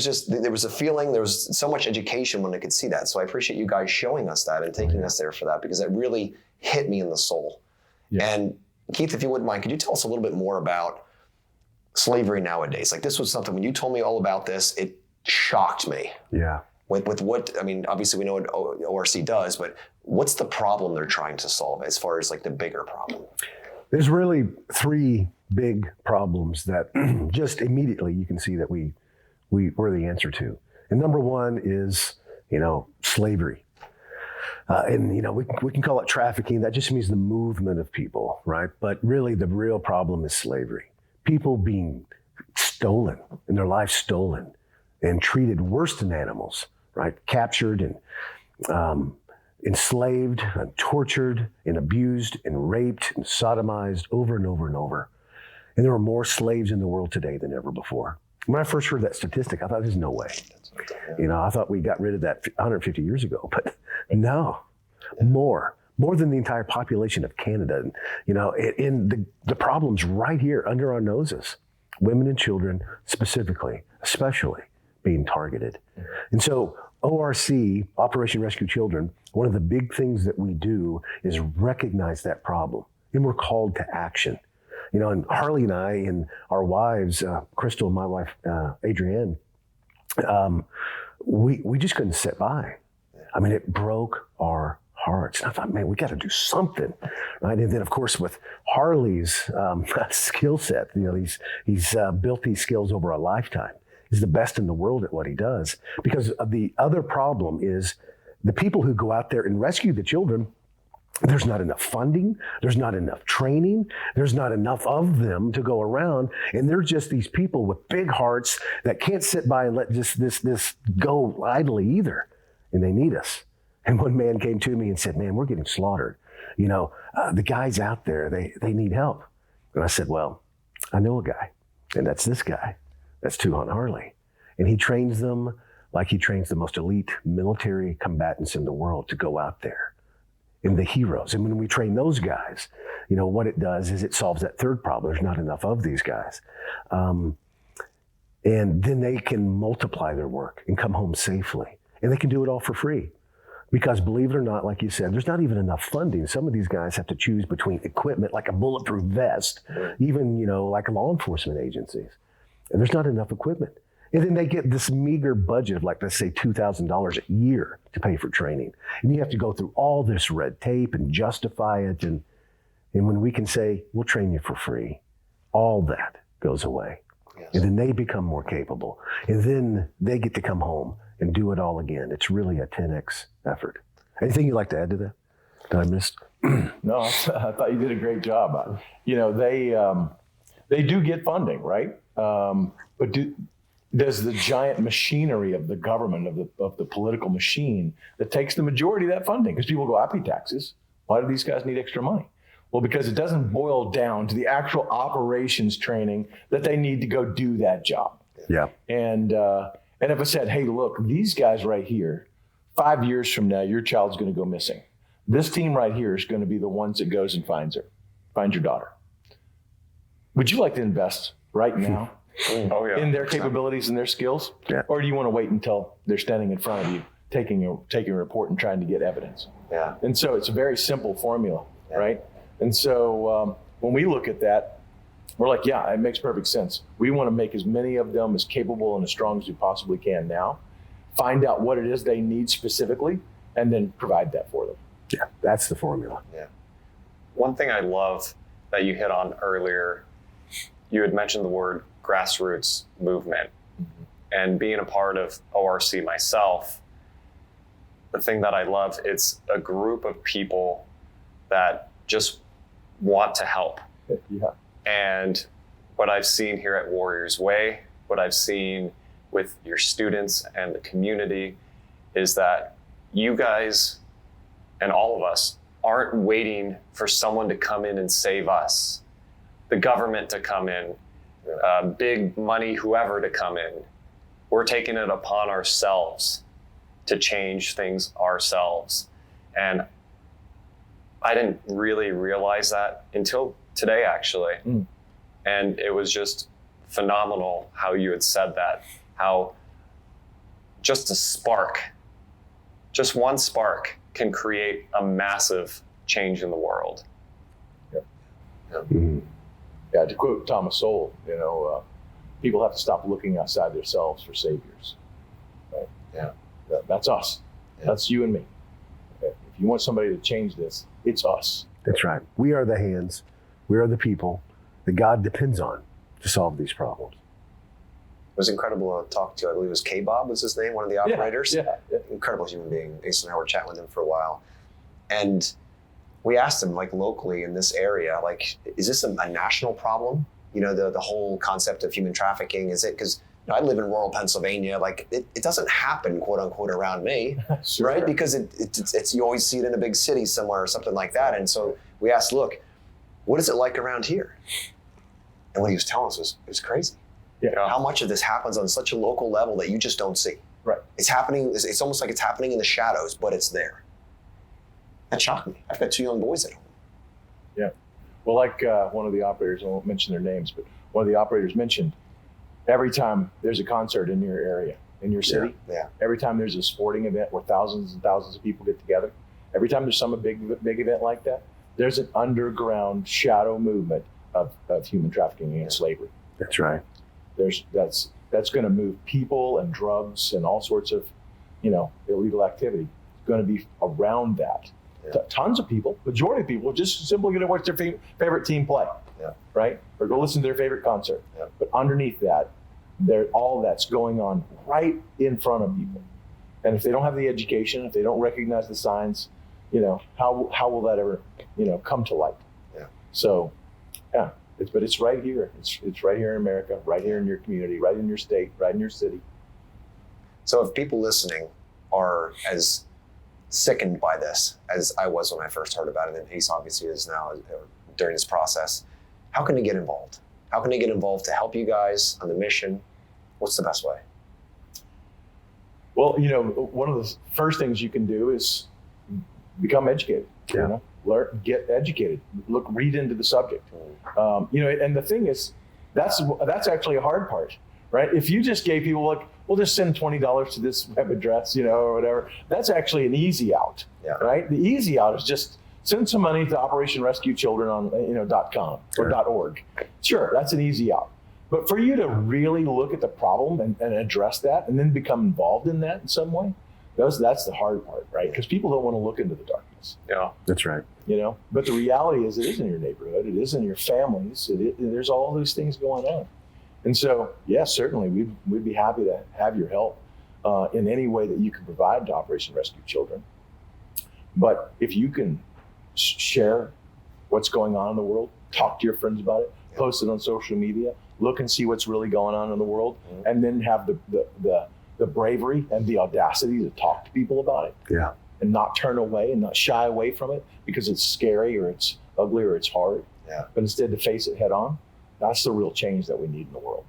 was a feeling, there was so much education when I could see that. So I appreciate you guys showing us that and taking us there for that because it really hit me in the soul. Yeah. And Keith, if you wouldn't mind, could you tell us a little bit more about slavery nowadays? Like, this was something, when you told me all about this, it shocked me. Yeah. With what, I mean, obviously we know what ORC does, but what's the problem they're trying to solve as far as like the bigger problem? There's really three big problems that just immediately you can see that we're the answer to. And number one is, slavery. And we can call it trafficking. That just means the movement of people, right? But really the real problem is slavery. People being stolen and their lives stolen and treated worse than animals, right? Captured and enslaved and tortured and abused and raped and sodomized over and over and over. And there are more slaves in the world today than ever before. When I first heard that statistic, I thought, there's no way. I thought we got rid of that 150 years ago, but no, more than the entire population of Canada. And, the problem's right here under our noses. Women and children specifically, especially being targeted. And so ORC, Operation Rescue Children, one of the big things that we do is recognize that problem. And we're called to action. And Harley and I and our wives, Crystal and my wife, Adrienne, we just couldn't sit by. I mean, it broke our hearts. And I thought, man, we got to do something, right? And then, of course, with Harley's skill set, he's built these skills over a lifetime. He's the best in the world at what he does. Because the other problem is the people who go out there and rescue the children, there's not enough funding, there's not enough training, there's not enough of them to go around, and they're just these people with big hearts that can't sit by and let just this go idly either, and they need us. And one man came to me and said, man, we're getting slaughtered. The guys out there, they need help. And I said, well, I know a guy, and that's this guy. That's Tuhon Harley. And he trains them like he trains the most elite military combatants in the world to go out there. And the heroes. And when we train those guys, what it does is it solves that third problem. There's not enough of these guys. And then they can multiply their work and come home safely. And they can do it all for free. Because believe it or not, like you said, there's not even enough funding. Some of these guys have to choose between equipment like a bulletproof vest, even, like law enforcement agencies. And there's not enough equipment. And then they get this meager budget of let's say $2,000 a year to pay for training. And you have to go through all this red tape and justify it. And when we can say, we'll train you for free, all that goes away. Yes. And then they become more capable. And then they get to come home and do it all again. It's really a 10X effort. Anything you'd like to add to that I missed? No, I thought you did a great job. They do get funding, right? But does the giant machinery of the government, of the political machine that takes the majority of that funding, because people go, I pay taxes. Why do these guys need extra money? Well, because it doesn't boil down to the actual operations training that they need to go do that job. Yeah. And if I said, hey, look, these guys right here, 5 years from now, your child's going to go missing. This team right here is going to be the ones that goes and finds your daughter. Would you like to invest right now in their capabilities and their skills? Yeah. Or do you want to wait until they're standing in front of you, taking a report and trying to get evidence? Yeah. And so it's a very simple formula, right? And so when we look at that, we're like, yeah, it makes perfect sense. We want to make as many of them as capable and as strong as we possibly can now, find out what it is they need specifically, and then provide that for them. Yeah, that's the formula. Yeah. One thing I love that you hit on earlier, you had mentioned the word grassroots movement. Mm-hmm. And being a part of ORC myself, the thing that I love, it's a group of people that just want to help. Yeah. And what I've seen here at Warriors Way, what I've seen with your students and the community, is that you guys and all of us aren't waiting for someone to come in and save us, the government to come in, big money, whoever to come in. We're taking it upon ourselves to change things ourselves. And I didn't really realize that until today, actually. And it was just phenomenal how you had said that, how just a spark, just one spark can create a massive change in the world. Yeah. Yeah, to quote Thomas Sowell, people have to stop looking outside themselves for saviors. Right? Yeah. That's us. Yeah. That's you and me. Okay? If you want somebody to change this, it's us. That's right. We are the hands. We are the people that God depends on to solve these problems. It was incredible to talk to. I believe it was K-Bob was his name, one of the operators. Yeah. Incredible human being. Ace and I were chatting with him for a while. And we asked him, locally in this area, is this a national problem? The whole concept of human trafficking, is it? Because I live in rural Pennsylvania. It doesn't happen, quote unquote, around me, Sure. right? Because it's you always see it in a big city somewhere or something like that. And so we asked, look, what is it like around here? And what he was telling us was crazy. Yeah. How much of this happens on such a local level that you just don't see. Right. It's happening. It's almost like it's happening in the shadows, but it's there. That shocked me. I've got 2 young boys at home. Yeah. Well, one of the operators, I won't mention their names, but one of the operators mentioned, every time there's a concert in your area, in your city, every time there's a sporting event where thousands and thousands of people get together, every time there's some big event like that, there's an underground shadow movement of human trafficking and slavery. That's right. That's that's going to move people and drugs and all sorts of, illegal activity. It's going to be around that. Yeah. Tons of people, majority of people, just simply going to watch their favorite team play, right? Or go listen to their favorite concert. Yeah. But underneath that, all that's going on right in front of people. And if they don't have the education, if they don't recognize the signs, how will that ever, come to light? Yeah. So, yeah, it's right here. It's right here in America, right here in your community, right in your state, right in your city. So if people listening are as sickened by this as I was when I first heard about it, and Ace obviously is now during this process, how can they get involved? How can they get involved to help you guys on the mission? What's the best way? Well, one of the first things you can do is become educated. Yeah. Learn, get educated. Read into the subject. And the thing is, that's actually a hard part, right? If you just gave people we'll just send $20 to this web address, or whatever. That's actually an easy out, right? The easy out is just send some money to Operation Rescue Children on .com or .org. Sure, that's an easy out. But for you to really look at the problem and address that and then become involved in that in some way, that's the hard part, right? Because people don't want to look into the darkness. Yeah, that's right. But the reality is it is in your neighborhood. It is in your families. There's all these things going on. And so, yes, certainly we'd be happy to have your help in any way that you can provide to Operation Rescue Children. But if you can share what's going on in the world, talk to your friends about it, post it on social media, look and see what's really going on in the world, and then have the bravery and the audacity to talk to people about it. Yeah. And not turn away and not shy away from it because it's scary or it's ugly or it's hard. Yeah. But instead to face it head on. That's the real change that we need in the world.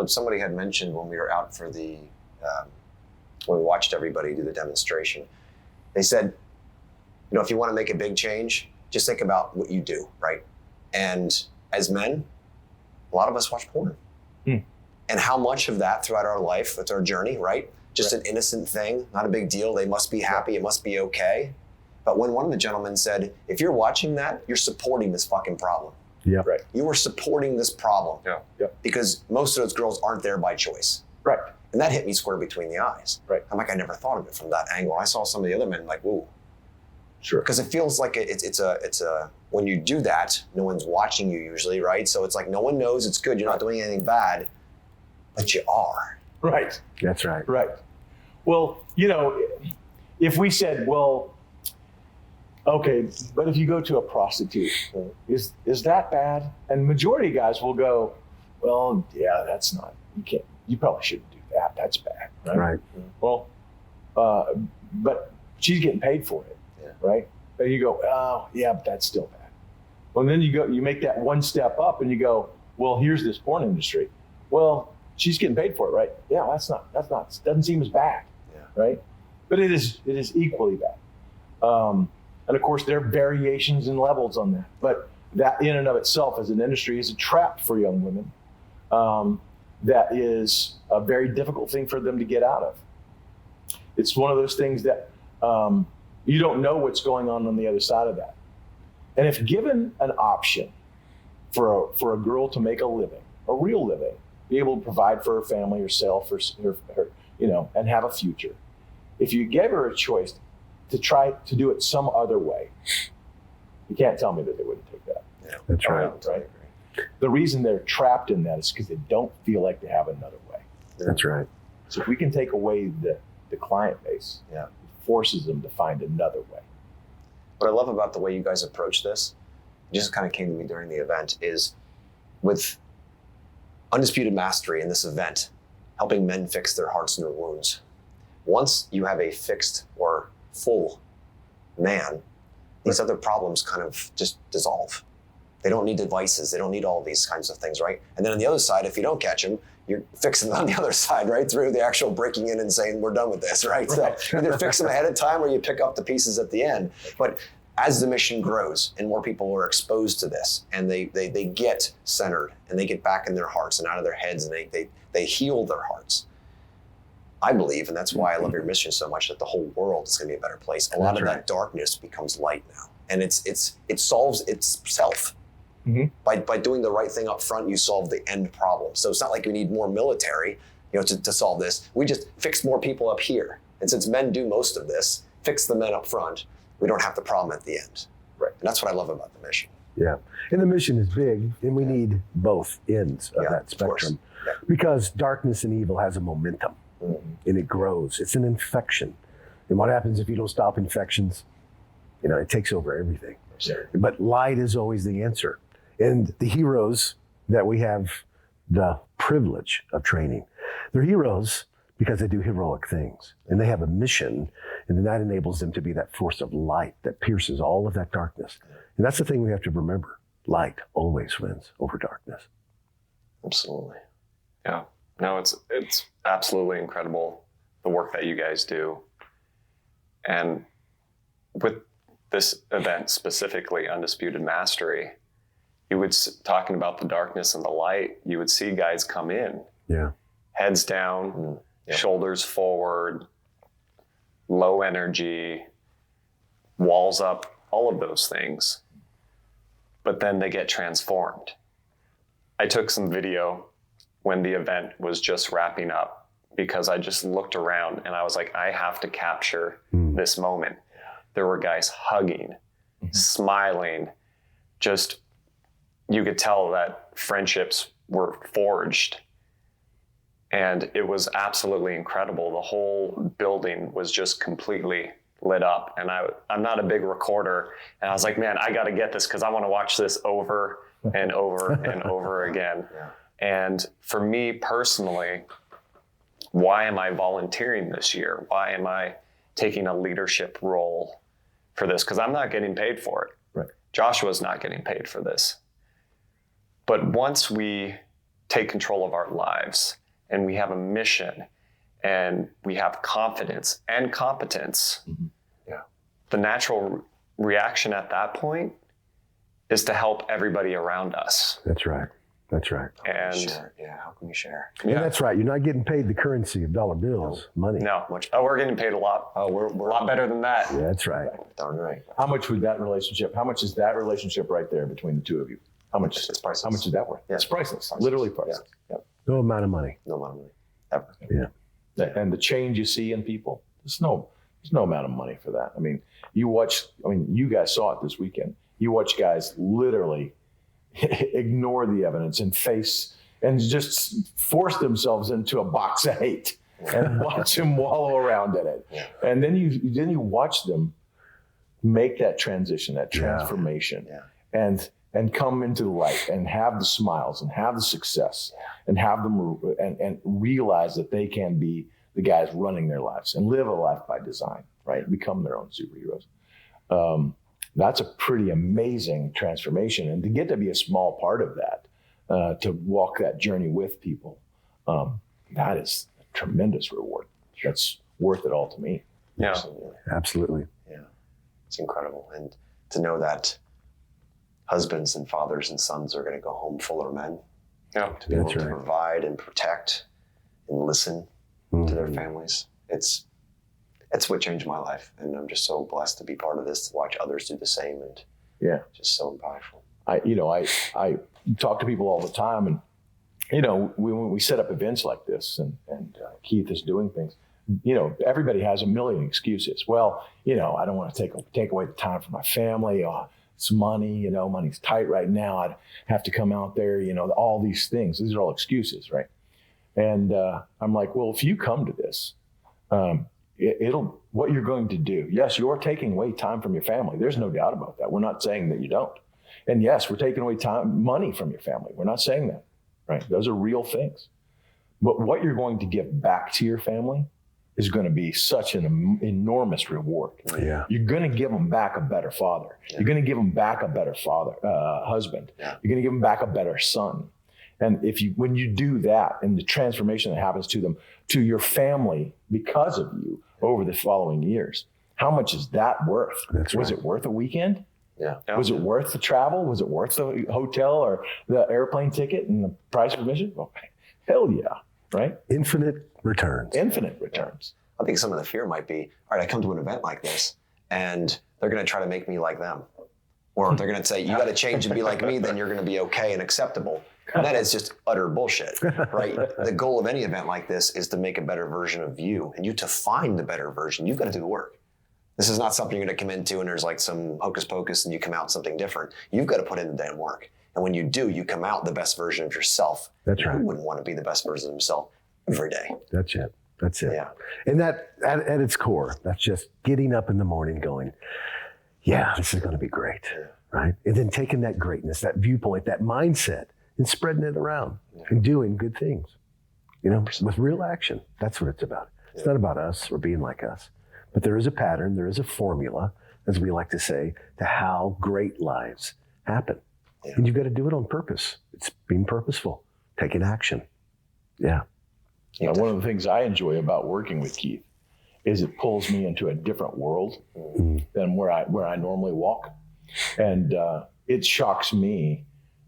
Somebody had mentioned when we were out for when we watched everybody do the demonstration, they said, if you want to make a big change, just think about what you do, right? And as men, a lot of us watch porn. And how much of that throughout our life, that's our journey, right? Just an innocent thing, not a big deal. They must be happy. It must be okay. But when one of the gentlemen said, if you're watching that, you're supporting this fucking problem. Yeah. Right. You are supporting this problem. Yeah. Yeah. Because most of those girls aren't there by choice. Right. And that hit me square between the eyes. Right. I'm like, I never thought of it from that angle. I saw some of the other men like, whoa. Sure. Because it feels like it's a when you do that, no one's watching you usually, right? So it's like no one knows it's good. You're not doing anything bad, but you are. Right. That's right. Right. Well, if we said, well, okay, but if you go to a prostitute, is that bad? And majority of guys will go, well, yeah, that's not, you probably shouldn't do that. That's bad. Right. Well, but she's getting paid for it, right? And you go, oh, yeah, but that's still bad. Well, then you make that one step up and you go, well, here's this porn industry. Well, she's getting paid for it, right? Yeah, doesn't seem as bad, right? But it is equally bad. And of course, there are variations and levels on that. But that in and of itself as an industry is a trap for young women. That is a very difficult thing for them to get out of. It's one of those things that you don't know what's going on the other side of that. And if given an option for a girl to make a living, a real living, be able to provide for her family, herself, her and have a future. If you gave her a choice to try to do it some other way, you can't tell me that they wouldn't take that. Yeah, that's right. Right. The reason they're trapped in that is because they don't feel like they have another way. That's right. So if we can take away the client base, it forces them to find another way. What I love about the way you guys approach this, it just kind of came to me during the event, is with Undisputed Mastery in this event, helping men fix their hearts and their wounds. Once you have a fixed or full man, these other problems kind of just dissolve. They don't need devices. They don't need all these kinds of things, right? And then on the other side, if you don't catch them, you're fixing them on the other side, right? Through the actual breaking in and saying, we're done with this, right? So either fix them ahead of time or you pick up the pieces at the end. But as the mission grows and more people are exposed to this and they get centered and they get back in their hearts and out of their heads and they heal their hearts, I believe, and that's why I love your mission so much, that the whole world is going to be a better place. A lot of that darkness becomes light now, and it solves itself. By doing the right thing up front, you solve the end problem. So it's not like we need more military, to solve this. We just fix more people up here. And since men do most of this, fix the men up front, we don't have the problem at the end. Right. And that's what I love about the mission. Yeah. And the mission is big, and we need both ends of that spectrum. Yeah. Because darkness and evil has a momentum, and it grows. It's an infection. And what happens if you don't stop infections? It takes over everything. Sure. But light is always the answer. And the heroes that we have the privilege of training, they're heroes because they do heroic things. And they have a mission, and then that enables them to be that force of light that pierces all of that darkness. And that's the thing we have to remember. Light always wins over darkness. Absolutely. Yeah. No, it's absolutely incredible, the work that you guys do. And with this event specifically, Undisputed Mastery, you would, talking about the darkness and the light, you would see guys come in, heads down, shoulders forward, low energy, walls up, all of those things. But then they get transformed. I took some video when the event was just wrapping up because I just looked around and I was like, I have to capture this moment. There were guys hugging, smiling, just, you could tell that friendships were forged. And it was absolutely incredible. The whole building was just completely lit up. And I'm not a big recorder. And I was like, man, I got to get this because I want to watch this over and over and over again. And for me personally, why am I volunteering this year? Why am I taking a leadership role for this? Because I'm not getting paid for it. Right. Joshua's not getting paid for this. But once we take control of our lives and we have a mission and we have confidence and competence, the natural reaction at that point is to help everybody around us. That's right. That's right. And how can we share? And that's right. You're not getting paid the currency of dollar bills, money. No, we're getting paid a lot. We're a lot better than that. Yeah, that's right. Darn right. How much is that relationship right there between the two of you? How much is that worth? Yeah. It's priceless. Literally priceless. Yeah. No amount of money. No amount of money, ever. Yeah. And the change you see in people, there's no amount of money for that. I mean, you guys saw it this weekend. You watch guys literally ignore the evidence and face and just force themselves into a box of hate and watch them wallow around in it. Yeah. And then you watch them make that transition, that transformation, and come into the light and have the smiles and have the success and have them and realize that they can be the guys running their lives and live a life by design, right? Become their own superheroes. That's a pretty amazing transformation. And to get to be a small part of that, to walk that journey with people, that is a tremendous reward. That's worth it all to me. Yeah. Absolutely. Yeah. It's incredible. And to know that husbands and fathers and sons are going to go home fuller men. Yeah. To be able to provide and protect and listen to their families. It's what changed my life. And I'm just so blessed to be part of this, to watch others do the same, and just so powerful. I talk to people all the time, and when we set up events like this and Keith is doing things, everybody has a million excuses. Well, I don't want to take away the time from my family. It's money, money's tight right now. I'd have to come out there, all these things. These are all excuses, right? And I'm like, well, if you come to this, what you're going to do. Yes, you're taking away time from your family. There's no doubt about that. We're not saying that you don't. And yes, we're taking away money from your family. We're not saying that, right? Those are real things. But what you're going to give back to your family is going to be such an enormous reward. Yeah. You're going to give them back a better father. Yeah. You're going to give them back a better husband. Yeah. You're going to give them back a better son. And when you do that, and the transformation that happens to them, to your family because of you over the following years, how much is that worth? Was it worth a weekend? Yeah. Was it worth the travel? Was it worth the hotel or the airplane ticket and the price of admission? Well, hell yeah, right? Infinite returns. Infinite returns. I think some of the fear might be, all right, I come to an event like this and they're going to try to make me like them. Or they're going to say, you got to change and be like me, then you're going to be okay and acceptable. And that is just utter bullshit, right? The goal of any event like this is to make a better version of you. And you to find the better version, you've got to do the work. This is not something you're going to come into and there's like some hocus pocus and you come out something different. You've got to put in the damn work. And when you do, you come out the best version of yourself. That's right. Who wouldn't want to be the best version of himself every day? That's it. That's it. Yeah. And that at its core, that's just getting up in the morning going, yeah, this is going to be great, right? And then taking that greatness, that viewpoint, that mindset, and spreading it around and doing good things, with real action. That's what it's about. It's not about us or being like us, but there is a pattern, there is a formula, as we like to say, to how great lives happen. Yeah. And you've got to do it on purpose. It's being purposeful, taking action. Yeah. One of the things I enjoy about working with Keith is it pulls me into a different world than where I normally walk. And it shocks me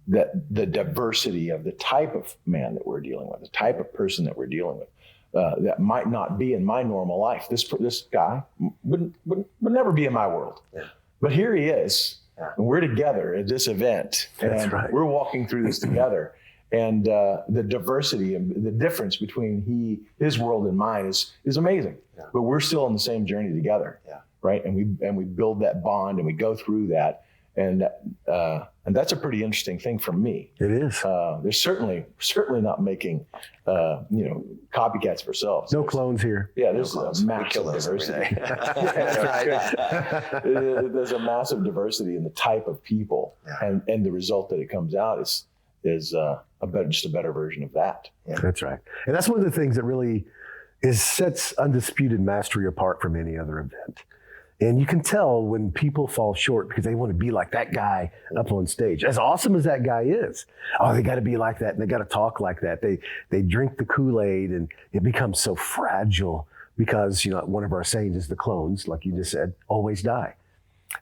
that the diversity of the type of man that we're dealing with, the type of person that we're dealing with, that might not be in my normal life. This guy would never be in my world. Yeah. But here he is, and we're together at this event. That's and right. We're walking through this together. And the diversity and the difference between his world and mine is amazing. Yeah. But we're still on the same journey together, right? And we build that bond and we go through that, and that's a pretty interesting thing for me. It is. There's certainly not making copycats of ourselves. No clones here. Yeah, there's No a massive diversity. There's a massive diversity in the type of people, and the result that it comes out is just a better version of that. Yeah. That's right. And that's one of the things that really sets Undisputed Mastery apart from any other event. And you can tell when people fall short because they want to be like that guy up on stage. As awesome as that guy is, they got to be like that and they got to talk like that. They drink the Kool-Aid and it becomes so fragile because, one of our sayings is the clones, like you just said, always die.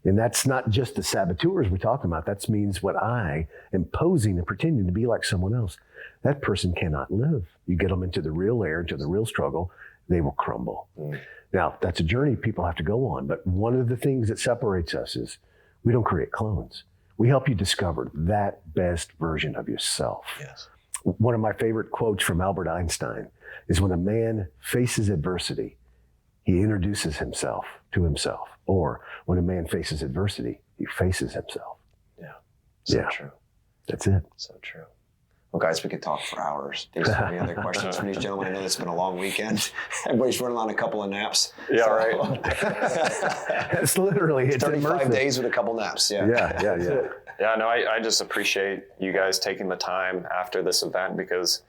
And that's not just the saboteurs we're talking about. That means when I am posing and pretending to be like someone else, that person cannot live. You get them into the real air, into the real struggle, they will crumble. Now, that's a journey people have to go on. But one of the things that separates us is we don't create clones. We help you discover that best version of yourself. Yes. One of my favorite quotes from Albert Einstein is when a man faces adversity, he introduces himself to himself. Or when a man faces adversity, he faces himself. Yeah. So true. That's it. So true. Well, guys, we could talk for hours. Do you have any other questions from these gentlemen? I know it's been a long weekend. Everybody's running on a couple of naps. Yeah, right. It's literally, it's 35 immersive. days with a couple naps. Yeah. Yeah, no, I just appreciate you guys taking the time after this event because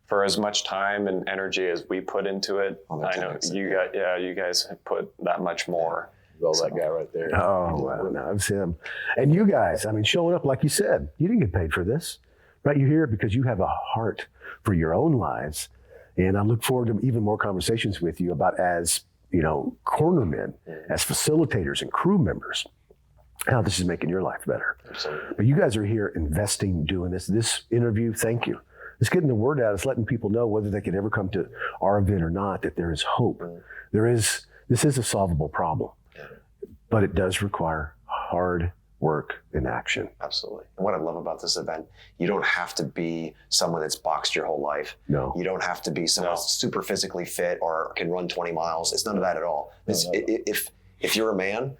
for as much time and energy as we put into it, I know you guys have put that much more. Well, that guy right there. Oh, wow. No, I've seen him. And you guys, showing up, like you said, you didn't get paid for this, right? You're here because you have a heart for your own lives. And I look forward to even more conversations with you about as, cornermen, as facilitators and crew members, how this is making your life better. Absolutely. But you guys are here investing, doing this. This interview, thank you. It's getting the word out. It's letting people know whether they could ever come to our event or not, that there is hope. This is a solvable problem. But it does require hard work and action. Absolutely. And what I love about this event, you don't have to be someone that's boxed your whole life. No. You don't have to be someone that's super physically fit or can run 20 miles. It's none of that at all. If you're a man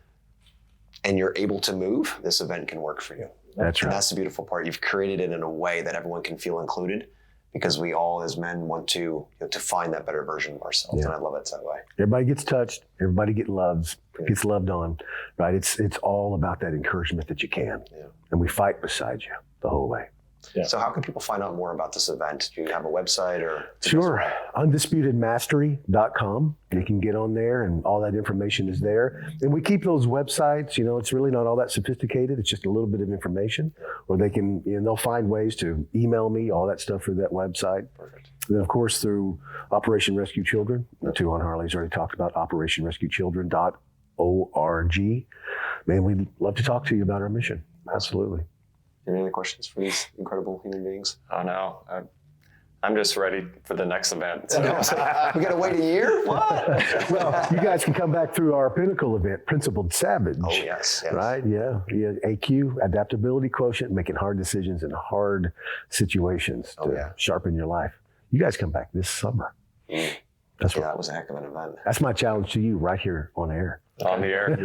and you're able to move, this event can work for you. That's right. And that's the beautiful part. You've created it in a way that everyone can feel included because we all as men want to find that better version of ourselves. And I love it that way. Everybody gets touched. Everybody gets loved on, right? It's all about that encouragement that you can. Yeah. And we fight beside you the whole way. Yeah. So how can people find out more about this event? Do you have a website or? Sure. UndisputedMastery.com. You can get on there and all that information is there. And we keep those websites, it's really not all that sophisticated. It's just a little bit of information or they can, they'll find ways to email me, all that stuff through that website. Perfect. And then of course through Operation Rescue Children. Tuhon Harley's already talked about OperationRescueChildren.org. Man, we'd love to talk to you about our mission. Absolutely. Any other questions for these incredible human beings? Oh no, I'm just ready for the next event. We got to wait a year? What? Well, you guys can come back through our pinnacle event, Principled Savage. Oh, yes. Right? Yeah. AQ, adaptability quotient, making hard decisions in hard situations to sharpen your life. You guys come back this summer. That was a heck of an event. That's my challenge to you right here on air. On the air.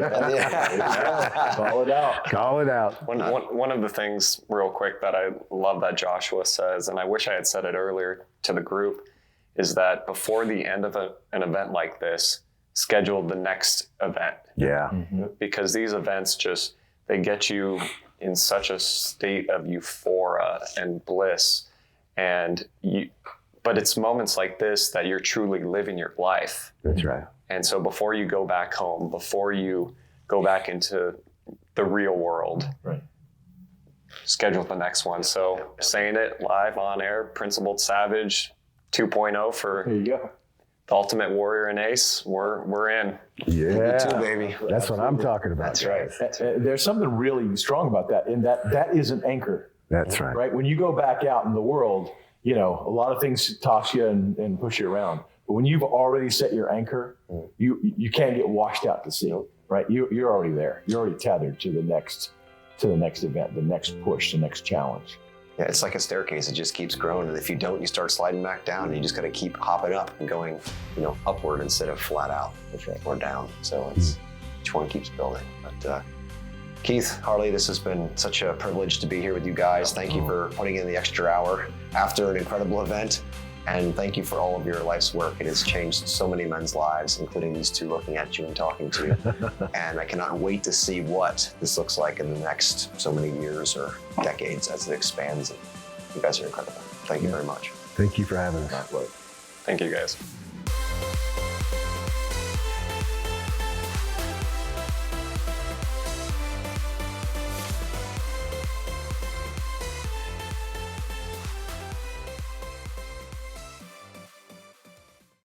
Call it out. Call it out. One of the things real quick that I love that Joshua says, and I wish I had said it earlier to the group, is that before the end of an event like this, schedule the next event. Yeah. Because these events they get you in such a state of euphoria and bliss. But it's moments like this that you're truly living your life. That's right. And so before you go back home, before you go back into the real world, schedule the next one. So saying it live on air, Principled Savage 2.0 for There you go. the Ultimate Warrior and Ace. We're in. Yeah. Me too, baby. That's what I'm talking about. That's right. There's something really strong about that, in that is an anchor. That's right. Right? When you go back out in the world, a lot of things toss you and push you around. But when you've already set your anchor, you can't get washed out to sea, right? You're already there. You're already tethered to the next event, the next push, the next challenge. Yeah, it's like a staircase. It just keeps growing. And if you don't, you start sliding back down. And you just got to keep hopping up and going, upward instead of flat out or down. So each one keeps building. But Keith, Harley, this has been such a privilege to be here with you guys. Thank you for putting in the extra hour after an incredible event. And thank you for all of your life's work. It has changed so many men's lives, including these two looking at you and talking to you. And I cannot wait to see what this looks like in the next so many years or decades as it expands. And you guys are incredible. Thank you very much. Thank you for having us. Thank you, guys.